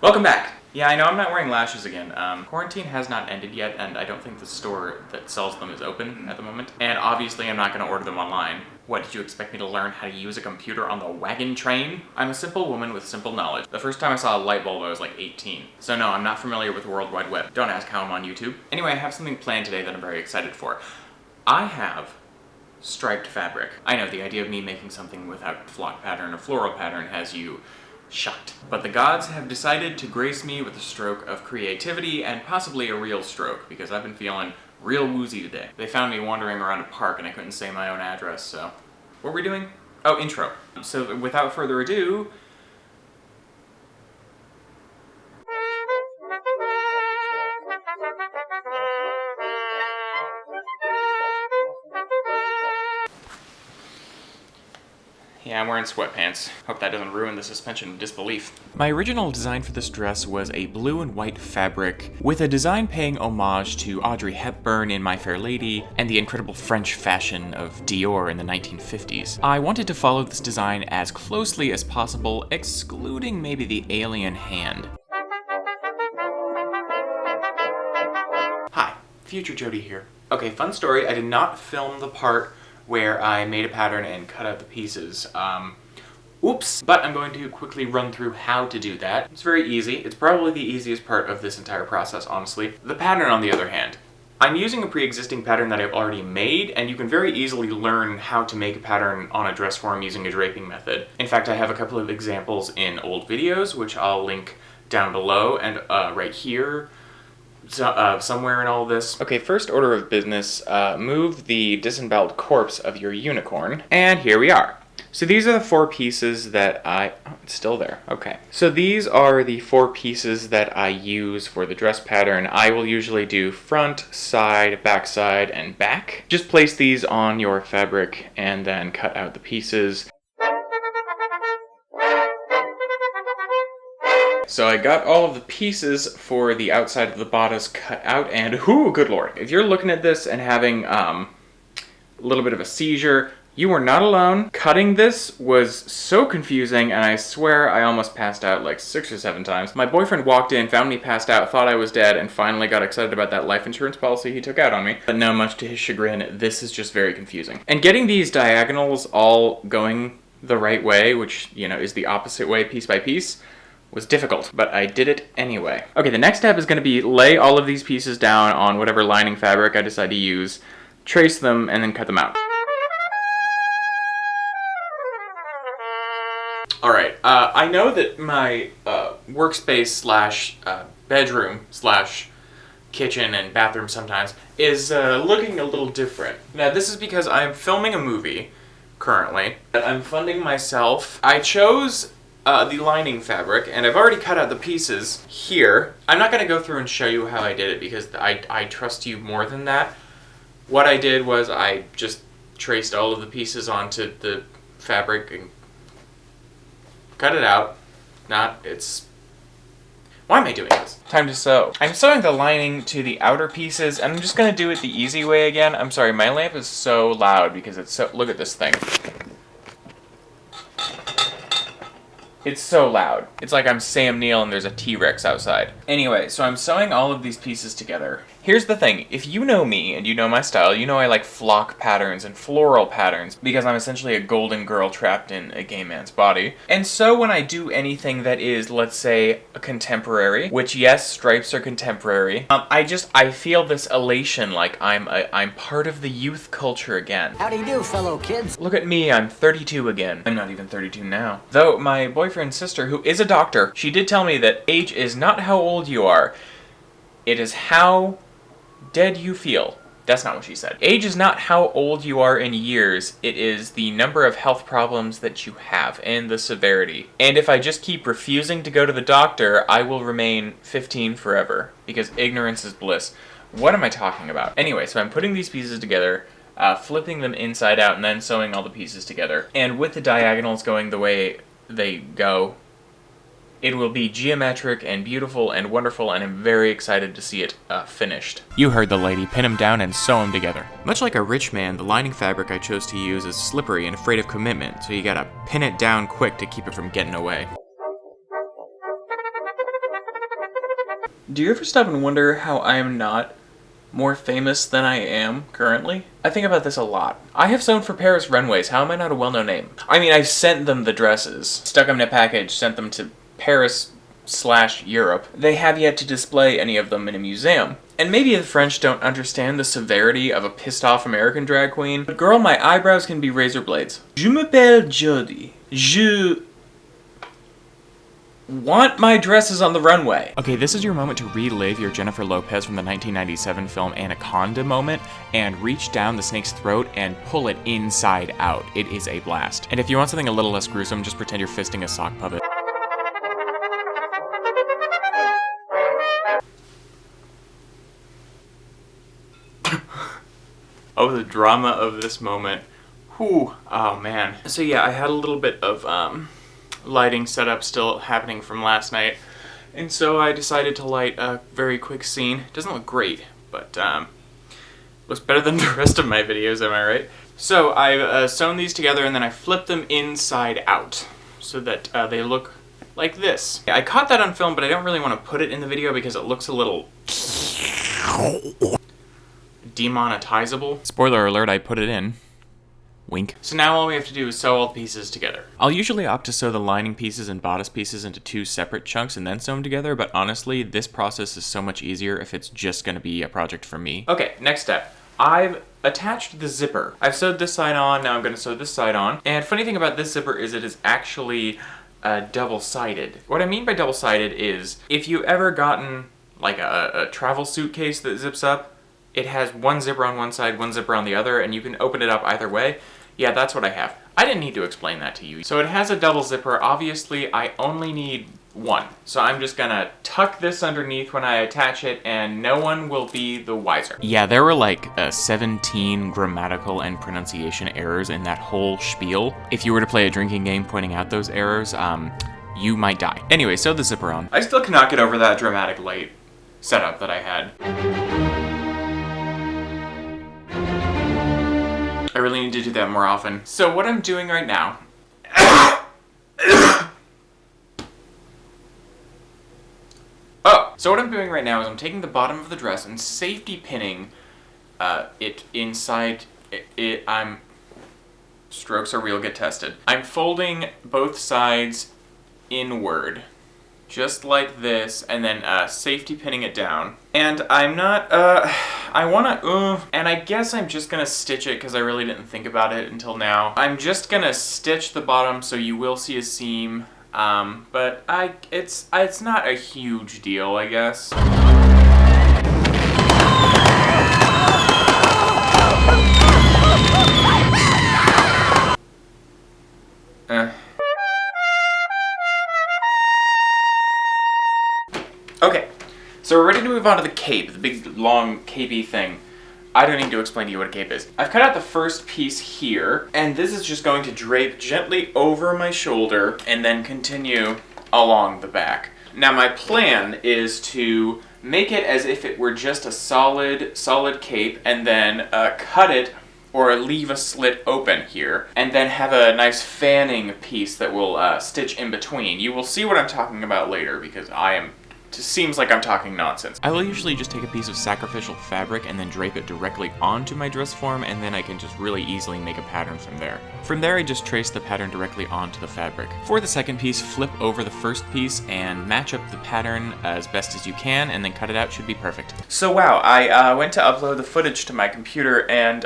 Welcome back! Yeah, I know I'm not wearing lashes again. Quarantine has not ended yet, and I don't think the store that sells them is open at the moment. And obviously I'm not going to order them online. What, did you expect me to learn how to use a computer on the wagon train? I'm a simple woman with simple knowledge. The first time I saw a light bulb I was like 18. So no, I'm not familiar with the World Wide Web. Don't ask how I'm on YouTube. Anyway, I have something planned today that I'm very excited for. I have striped fabric. I know, the idea of me making something without flock pattern or floral pattern has you shocked. But the gods have decided to grace me with a stroke of creativity and possibly a real stroke, because I've been feeling real woozy today. They found me wandering around a park and I couldn't say my own address, so... What were we doing? Oh, intro. So without further ado... Yeah, I'm wearing sweatpants. Hope that doesn't ruin the suspension of disbelief. My original design for this dress was a blue and white fabric, with a design paying homage to Audrey Hepburn in My Fair Lady, and the incredible French fashion of Dior in the 1950s. I wanted to follow this design as closely as possible, excluding maybe the alien hand. Hi, future Jodie here. Okay, fun story, I did not film the part where I made a pattern and cut out the pieces. Oops. But I'm going to quickly run through how to do that. It's very easy. It's probably the easiest part of this entire process, honestly. The pattern, on the other hand. I'm using a pre-existing pattern that I've already made, and you can very easily learn how to make a pattern on a dress form using a draping method. In fact, I have a couple of examples in old videos, which I'll link down below and right here. Somewhere in all this. Okay, first order of business, move the disemboweled corpse of your unicorn, and here we are. So these are the four pieces that oh, it's still there, okay. So these are the four pieces that I use for the dress pattern. I will usually do front, side, back side, and back. Just place these on your fabric and then cut out the pieces. So I got all of the pieces for the outside of the bodice cut out, and whoo, good lord. If you're looking at this and having a little bit of a seizure, you are not alone. Cutting this was so confusing, and I swear I almost passed out like 6 or 7 times. My boyfriend walked in, found me passed out, thought I was dead, and finally got excited about that life insurance policy he took out on me. But no, much to his chagrin, this is just very confusing. And getting these diagonals all going the right way, which, you know, is the opposite way piece by piece, was difficult, but I did it anyway. Okay, the next step is going to be lay all of these pieces down on whatever lining fabric I decide to use, trace them, and then cut them out. Alright, I know that my workspace slash bedroom slash kitchen and bathroom sometimes is looking a little different. Now this is because I'm filming a movie currently that I'm funding myself. I chose the lining fabric, and I've already cut out the pieces here. I'm not going to go through and show you how I did it because I trust you more than that. What I did was I just traced all of the pieces onto the fabric and cut it out. Why am I doing this? Time to sew. I'm sewing the lining to the outer pieces, and I'm just going to do it the easy way again. I'm sorry, my lamp is so loud because it's so... Look at this thing. It's so loud. It's like I'm Sam Neill and there's a T-Rex outside. Anyway, so I'm sewing all of these pieces together. Here's the thing, if you know me and you know my style, you know I like flock patterns and floral patterns because I'm essentially a golden girl trapped in a gay man's body. And so when I do anything that is, let's say, a contemporary, which yes, stripes are contemporary, I feel this elation like I'm part of the youth culture again. How do you do, fellow kids? Look at me, I'm 32 again. I'm not even 32 now. Though my boyfriend's sister, who is a doctor, she did tell me that age is not how old you are, it is how dead you feel. That's not what she said. Age is not how old you are in years, it is the number of health problems that you have and the severity. And if I just keep refusing to go to the doctor, I will remain 15 forever, because ignorance is bliss. What am I talking about? Anyway, so I'm putting these pieces together, flipping them inside out, and then sewing all the pieces together. And with the diagonals going the way they go, it will be geometric and beautiful and wonderful, and I'm very excited to see it finished. You heard the lady. Pin them down and sew them together. Much like a rich man, the lining fabric I chose to use is slippery and afraid of commitment, so you gotta pin it down quick to keep it from getting away. Do you ever stop and wonder how I am not more famous than I am currently? I think about this a lot. I have sewn for Paris runways. How am I not a well-known name? I mean, I've sent them the dresses, stuck them in a package, sent them to Paris/Europe. They have yet to display any of them in a museum. And maybe the French don't understand the severity of a pissed-off American drag queen, but girl, my eyebrows can be razor blades. Je m'appelle Jodie. Je want my dresses on the runway. Okay, this is your moment to relive your Jennifer Lopez from the 1997 film Anaconda moment and reach down the snake's throat and pull it inside out. It is a blast. And if you want something a little less gruesome, just pretend you're fisting a sock puppet. Oh, the drama of this moment. Whew. Oh, man. So yeah, I had a little bit of, lighting setup still happening from last night, and so I decided to light a very quick scene. It doesn't look great, but looks better than the rest of my videos, am I right? So I've sewn these together and then I flipped them inside out so that they look like this. I caught that on film, but I don't really want to put it in the video because it looks a little demonetizable. Spoiler alert, I put it in. Wink. So now all we have to do is sew all the pieces together. I'll usually opt to sew the lining pieces and bodice pieces into two separate chunks and then sew them together, but honestly, this process is so much easier if it's just gonna be a project for me. Okay, next step. I've attached the zipper. I've sewed this side on, now I'm gonna sew this side on. And funny thing about this zipper is it is actually double-sided. What I mean by double-sided is, if you've ever gotten like a travel suitcase that zips up, it has one zipper on one side, one zipper on the other, and you can open it up either way. Yeah, that's what I have. I didn't need to explain that to you. So it has a double zipper. Obviously, I only need one. So I'm just gonna tuck this underneath when I attach it, and no one will be the wiser. Yeah, there were like 17 grammatical and pronunciation errors in that whole spiel. If you were to play a drinking game pointing out those errors, you might die. Anyway, sew the zipper on. I still cannot get over that dramatic light setup that I had. I really need to do that more often. So what I'm doing right now... So what I'm doing right now is I'm taking the bottom of the dress and safety pinning it inside it. Strokes are real, get tested. I'm folding both sides inward, just like this, and then safety pinning it down. And I'm not, and I guess I'm just gonna stitch it because I really didn't think about it until now. I'm just gonna stitch the bottom so you will see a seam, but it's not a huge deal, I guess. Okay, so we're ready to move on to the cape, the big, long, capey thing. I don't need to explain to you what a cape is. I've cut out the first piece here, and this is just going to drape gently over my shoulder and then continue along the back. Now my plan is to make it as if it were just a solid cape, and then cut it or leave a slit open here, and then have a nice fanning piece that will stitch in between. You will see what I'm talking about later because it seems like I'm talking nonsense. I will usually just take a piece of sacrificial fabric and then drape it directly onto my dress form, and then I can just really easily make a pattern from there. From there, I just trace the pattern directly onto the fabric. For the second piece, flip over the first piece and match up the pattern as best as you can, and then cut it out. Should be perfect. So wow, I went to upload the footage to my computer, and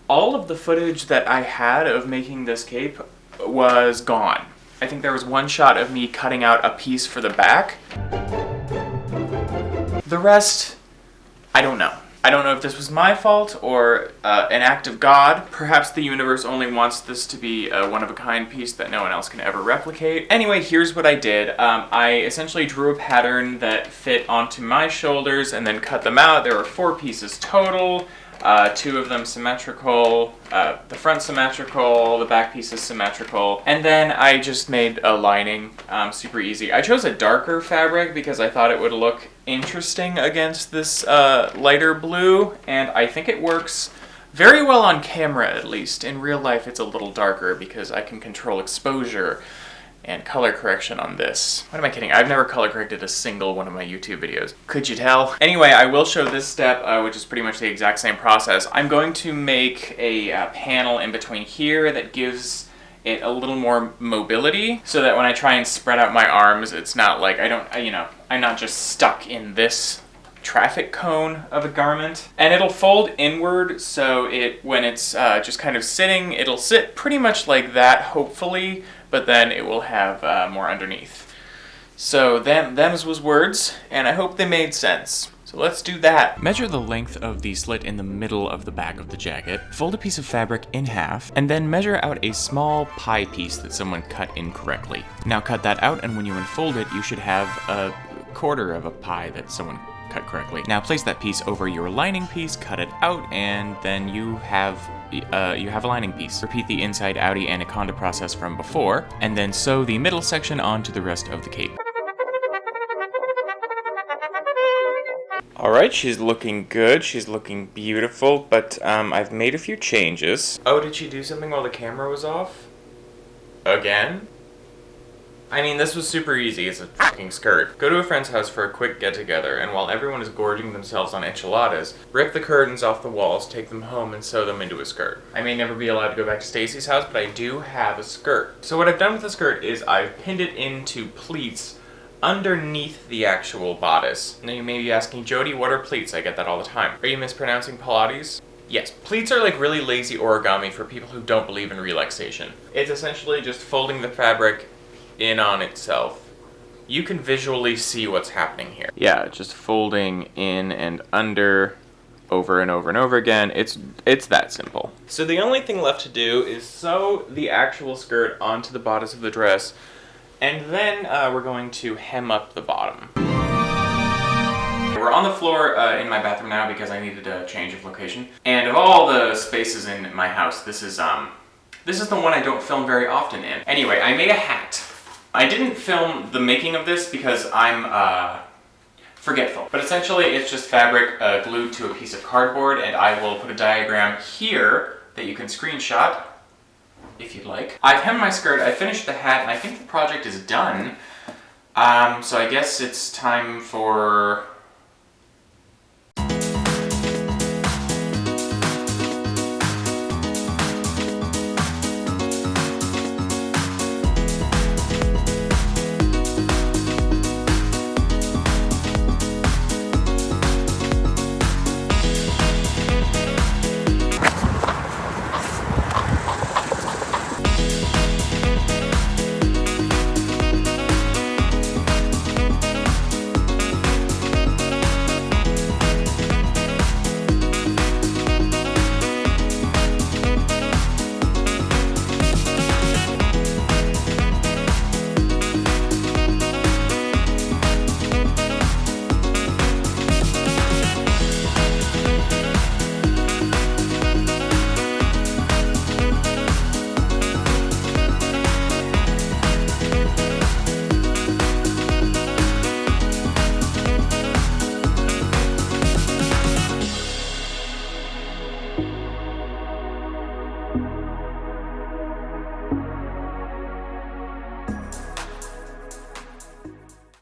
all of the footage that I had of making this cape was gone. I think there was one shot of me cutting out a piece for the back. The rest, I don't know. I don't know if this was my fault or an act of God. Perhaps the universe only wants this to be a one-of-a-kind piece that no one else can ever replicate. Anyway, here's what I did. I essentially drew a pattern that fit onto my shoulders and then cut them out. There were 4 pieces total. 2 of them symmetrical, the front symmetrical, the back piece is symmetrical, and then I just made a lining, super easy. I chose a darker fabric because I thought it would look interesting against this lighter blue, and I think it works very well on camera at least. In real life it's a little darker because I can control exposure and color correction on this. What am I kidding? I've never color corrected a single one of my YouTube videos. Could you tell? Anyway, I will show this step, which is pretty much the exact same process. I'm going to make a panel in between here that gives it a little more mobility so that when I try and spread out my arms, it's not like I'm not just stuck in this traffic cone of a garment. And it'll fold inward, so when it's just kind of sitting, it'll sit pretty much like that, hopefully, but then it will have more underneath. So them's was words, and I hope they made sense. So let's do that. Measure the length of the slit in the middle of the back of the jacket, fold a piece of fabric in half, and then measure out a small pie piece that someone cut incorrectly. Now cut that out, and when you unfold it, you should have a quarter of a pie that someone cut correctly. Now place that piece over your lining piece, cut it out, and then you have a lining piece. Repeat the inside outie anaconda process from before, and then sew the middle section onto the rest of the cape. Alright, she's looking good, she's looking beautiful, but I've made a few changes. Oh, did she do something while the camera was off? Again? I mean, this was super easy, it's a fucking skirt. Go to a friend's house for a quick get-together, and while everyone is gorging themselves on enchiladas, rip the curtains off the walls, take them home, and sew them into a skirt. I may never be allowed to go back to Stacy's house, but I do have a skirt. So what I've done with the skirt is I've pinned it into pleats underneath the actual bodice. Now you may be asking, Jodie, what are pleats? I get that all the time. Are you mispronouncing Pilates? Yes, pleats are like really lazy origami for people who don't believe in relaxation. It's essentially just folding the fabric in on itself. You can visually see what's happening here. Yeah, just folding in and under, over and over and over again. It's that simple. So the only thing left to do is sew the actual skirt onto the bodice of the dress, and then we're going to hem up the bottom. We're on the floor in my bathroom now because I needed a change of location. And of all the spaces in my house, this is the one I don't film very often in. Anyway, I made a hat. I didn't film the making of this because I'm forgetful. But essentially it's just fabric glued to a piece of cardboard, and I will put a diagram here that you can screenshot if you'd like. I've hemmed my skirt, I finished the hat, and I think the project is done. So I guess it's time for...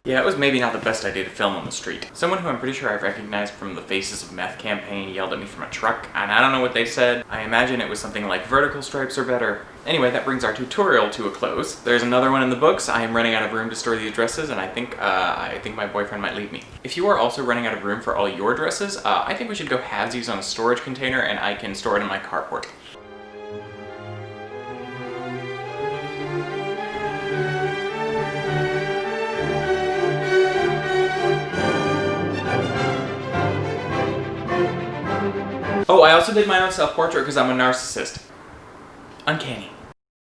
Yeah, it was maybe not the best idea to film on the street. Someone who I'm pretty sure I recognized from the Faces of Meth campaign yelled at me from a truck, and I don't know what they said. I imagine it was something like vertical stripes are better. Anyway, that brings our tutorial to a close. There's another one in the books. I am running out of room to store these dresses, and I think my boyfriend might leave me. If you are also running out of room for all your dresses, I think we should go halvesies on a storage container, and I can store it in my carport. Oh, I also did my own self-portrait because I'm a narcissist. Uncanny.